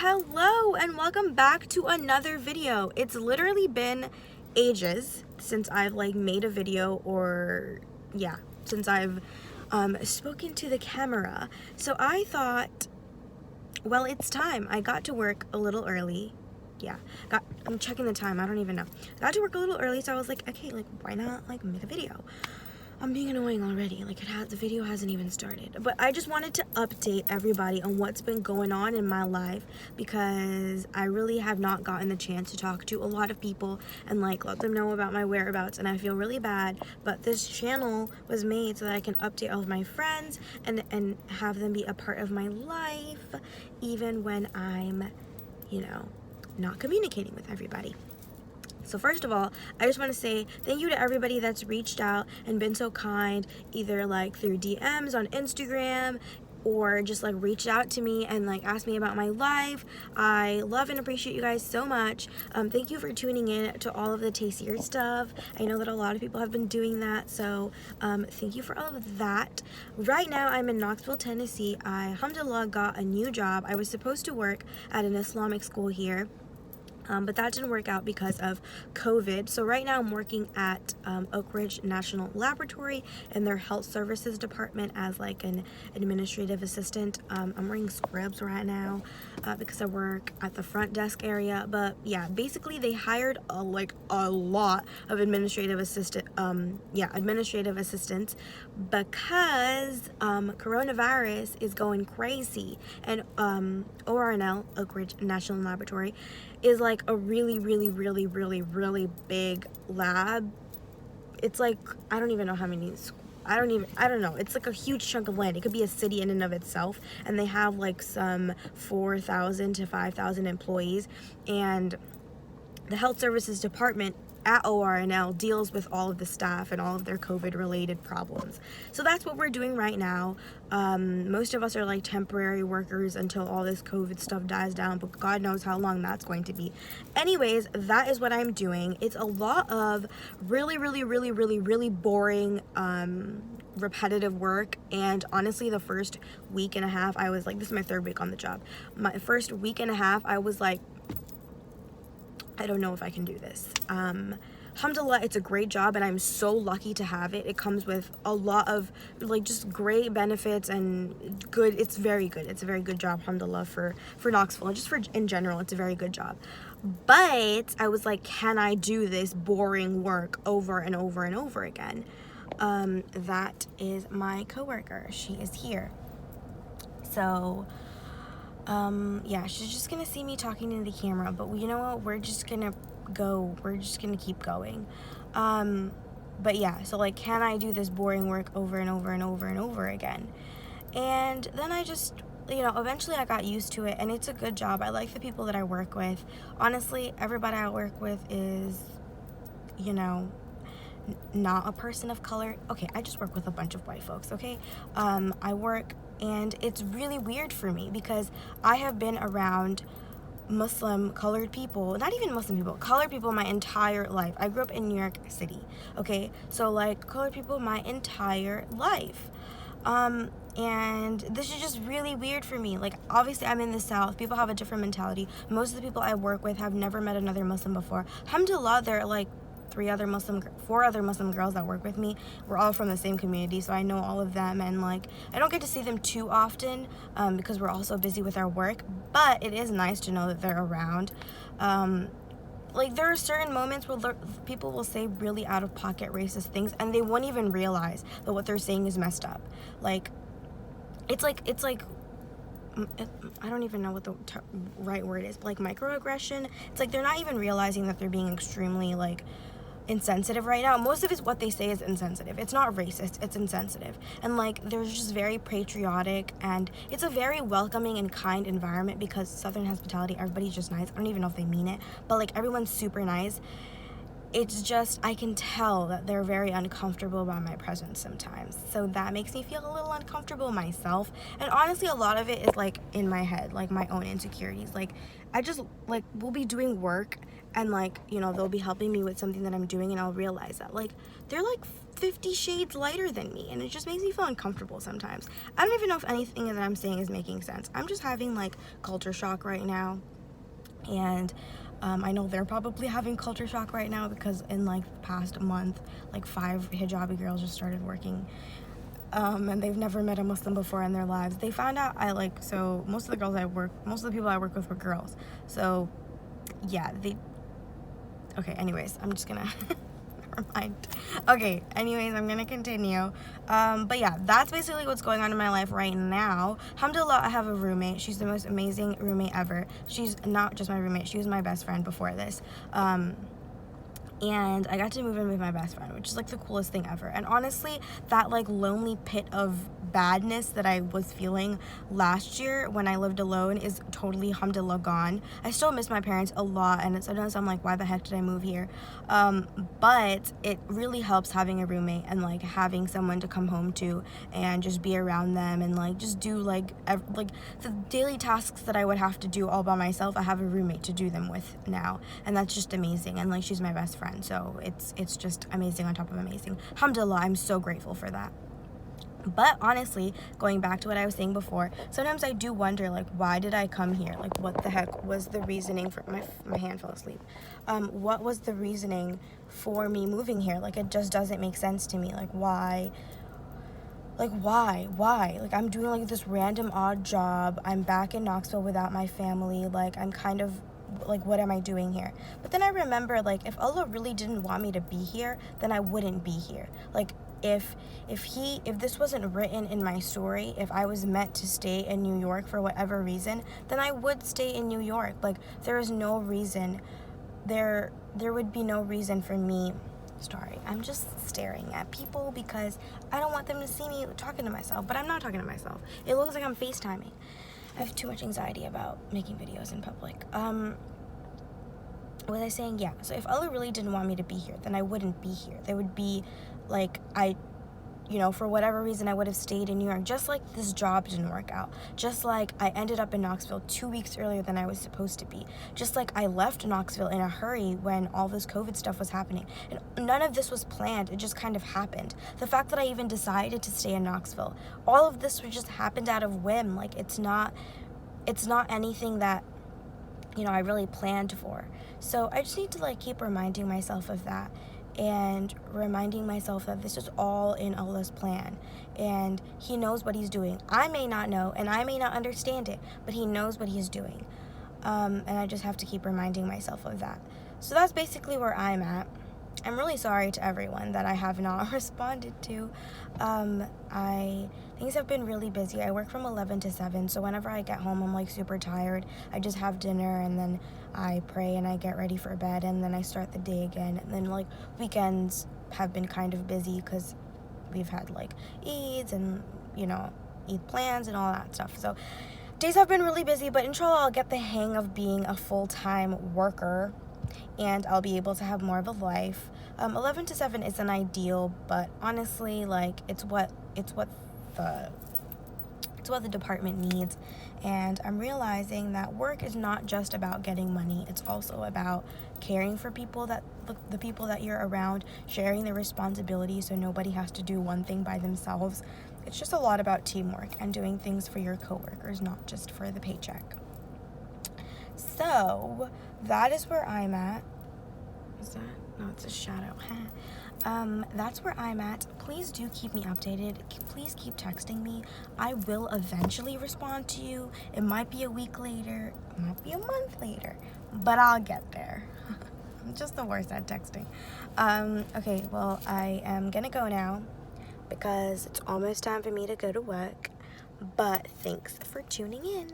Hello and welcome back to another video. It's literally been ages since I've made a video, or since I've spoken to the camera. So I thought, well, it's time. I got to work a little early. I'm checking the time. I don't even know. Got to work a little early, so I was like, okay, why not make a video? I'm being annoying already. The video hasn't even started. But I just wanted to update everybody on what's been going on in my life, because I really have not gotten the chance to talk to a lot of people and let them know about my whereabouts, and I feel really bad. But this channel was made so that I can update all of my friends and have them be a part of my life, even when I'm, not communicating with everybody. So first of all, I just want to say thank you to everybody that's reached out and been so kind, either through DMs on Instagram or just reached out to me and asked me about my life. I love and appreciate you guys so much. Thank you for tuning in to all of the tastier stuff. I know that a lot of people have been doing that, so thank you for all of that. Right now I'm in Knoxville, Tennessee. I, alhamdulillah, got a new job. I was supposed to work at an Islamic school here, but that didn't work out because of COVID. So right now I'm working at Oak Ridge National Laboratory in their health services department as an administrative assistant. I'm wearing scrubs right now because I work at the front desk area. But yeah, basically they hired a lot of administrative assistants because coronavirus is going crazy, and ORNL, Oak Ridge National Laboratory, is a really big lab. It's I don't even know how many, I don't know. It's a huge chunk of land. It could be a city in and of itself, and they have some 4,000 to 5,000 employees, and the health services department at ORNL deals with all of the staff and all of their COVID related problems. So that's what we're doing right now. Most of us are temporary workers until all this COVID stuff dies down, but God knows how long that's going to be. Anyways, that is what I'm doing. It's a lot of really boring, repetitive work. And honestly, the first week and a half, I was this is my third week on the job. My first week and a half, I was I don't know if I can do this. Alhamdulillah, it's a great job and I'm so lucky to have it. It comes with a lot of just great benefits and good. It's very good. It's a very good job, alhamdulillah, for Knoxville, and just for in general, it's a very good job. But I was can I do this boring work over and over and over again? That is my coworker. She is here. So she's just gonna see me talking into the camera, but you know what, we're just gonna keep going. But yeah, so can I do this boring work over and over and over and over again? And then I just, eventually I got used to it, and it's a good job. I like the people that I work with. Honestly, everybody I work with is, not a person of color. Okay, I just work with a bunch of white folks, okay? I work, and it's really weird for me because I have been around Muslim colored people, not even Muslim people, colored people my entire life. I grew up in New York City, okay? So colored people my entire life. And this is just really weird for me. Obviously I'm in the South. People have a different mentality. Most of the people I work with have never met another Muslim before. Alhamdulillah, there are 4 other Muslim girls that work with me. We're all from the same community, so I know all of them, and I don't get to see them too often because we're all so busy with our work, but it is nice to know that they're around. There are certain moments where people will say really out of pocket racist things, and they won't even realize that what they're saying is messed up. It's I don't even know what the right word is, but microaggression. It's they're not even realizing that they're being extremely insensitive right now. Most of it, what they say is insensitive. It's not racist, it's insensitive. And they're just very patriotic, and it's a very welcoming and kind environment because Southern hospitality, everybody's just nice. I don't even know if they mean it, but everyone's super nice. it's just, I can tell that they're very uncomfortable by my presence sometimes. So that makes me feel a little uncomfortable myself. And honestly, a lot of it is like in my head, like my own insecurities. Like I just like will be doing work and like, you know, they'll be helping me with something that I'm doing and I'll realize that like they're like 50 shades lighter than me, and it just makes me feel uncomfortable sometimes. I don't even know if anything that I'm saying is making sense. I'm just having like culture shock right now, and I know they're probably having culture shock right now because in like the past month, like 5 hijabi girls just started working, and they've never met a Muslim before in their lives. They found out so most of the people I work with were girls. So yeah, okay, anyways, I'm just gonna never mind. Okay, anyways, I'm gonna continue. But yeah, that's basically what's going on in my life right now. Alhamdulillah, I have a roommate. She's the most amazing roommate ever. She's not just my roommate, she was my best friend before this. And I got to move in with my best friend, which is like the coolest thing ever. And honestly, that like lonely pit of badness that I was feeling last year when I lived alone is totally, alhamdulillah, gone. I still miss my parents a lot, and sometimes I'm like, why the heck did I move here? But it really helps having a roommate and like having someone to come home to and just be around them and like just do like the daily tasks that I would have to do all by myself. I have a roommate to do them with now, and that's just amazing. And like she's my best friend, so it's just amazing on top of amazing. Alhamdulillah, I'm so grateful for that. But honestly, going back to what I was saying before, sometimes I do wonder, like, why did I come here? Like, what the heck was the reasoning for my hand fell asleep? What was the reasoning for me moving here? Like, it just doesn't make sense to me. Like, why? Like, why? Like, I'm doing like this random odd job. I'm back in Knoxville without my family. Like, I'm kind of like, what am I doing here? But then I remember, like, if Allah really didn't want me to be here, then I wouldn't be here. Like, if this wasn't written in my story, if I was meant to stay in New York for whatever reason, then I would stay in New York. Like, there is no reason, there would be no reason for me. Sorry, I'm just staring at people because I don't want them to see me talking to myself, but I'm not talking to myself. It looks like I'm FaceTiming. I have too much anxiety about making videos in public. What was I saying? Yeah, so if Allah really didn't want me to be here, then I wouldn't be here. There would be, like, for whatever reason, I would have stayed in New York. Just like this job didn't work out. Just like I ended up in Knoxville 2 weeks earlier than I was supposed to be. Just like I left Knoxville in a hurry when all this COVID stuff was happening. And none of this was planned. It just kind of happened. The fact that I even decided to stay in Knoxville, all of this just happened out of whim. Like, it's not anything that, I really planned for. So I just need to, like, keep reminding myself of that and reminding myself that this is all in Allah's plan, and He knows what He's doing. I may not know, and I may not understand it, but He knows what He's doing. And I just have to keep reminding myself of that. So that's basically where I'm at. I'm really sorry to everyone that I have not responded to. Things have been really busy. I work from 11 to 7, so whenever I get home, I'm like super tired. I just have dinner, and then I pray, and I get ready for bed, and then I start the day again. And then like weekends have been kind of busy because we've had like Eids and Eid plans and all that stuff. So days have been really busy, but inshallah I'll get the hang of being a full-time worker, and I'll be able to have more of a life. 11 to 7 isn't ideal, but honestly, like, it's what the department needs. And I'm realizing that work is not just about getting money. It's also about caring for people, the people that you're around, sharing the responsibility so nobody has to do one thing by themselves. It's just a lot about teamwork and doing things for your coworkers, not just for the paycheck. So that is where I'm at. Is that? No, it's a shadow. That's where I'm at. Please do keep me updated. Please keep texting me. I will eventually respond to you. It might be a week later. It might be a month later. But I'll get there. I'm just the worst at texting. Okay, well, I am gonna go now because it's almost time for me to go to work. But thanks for tuning in.